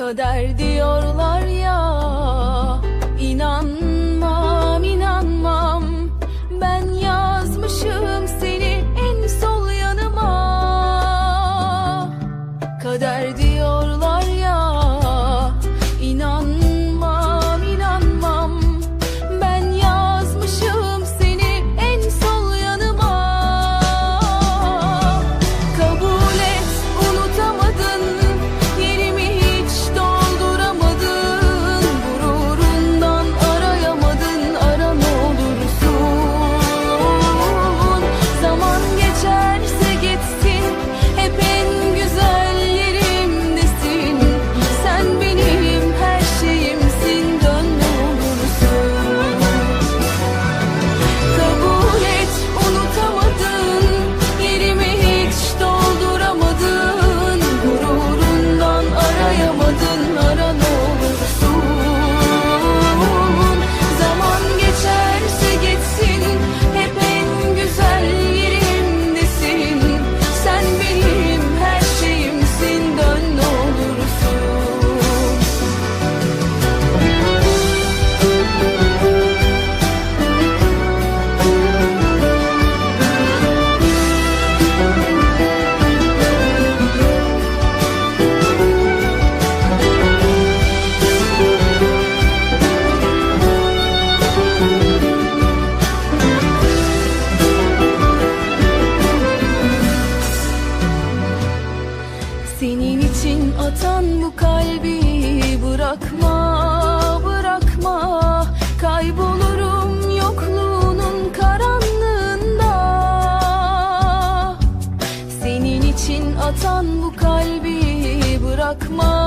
Kader diyorlar ya, inanmam inanmam. Ben yazmışım seni en sol yanıma. Kader diyorlar ya, inanmam inanmam. Ben yazmışım seni en sol yanıma. Kabul et, unutamadın, yerimi hiç dolduramadın. Gururundan arayamadın, ara ne olursun. Zaman geçerse geçsin, hep en güzel yerimdesin. Sen benim her şeyimsin, dön ne olursun. Kabul et, unutamadın, yerimi hiç dolduramadın. Gururundan arayamadın, ara ne olursun. Zaman geçerse geçsin, hep en güzel yerimdesin. Sen benim her şeyimsin, dön ne olursun. Senin için atan bu kalbi bırakma, bırakma. Kaybolurum yokluğunun karanlığında. Senin için atan bu kalbi bırakma.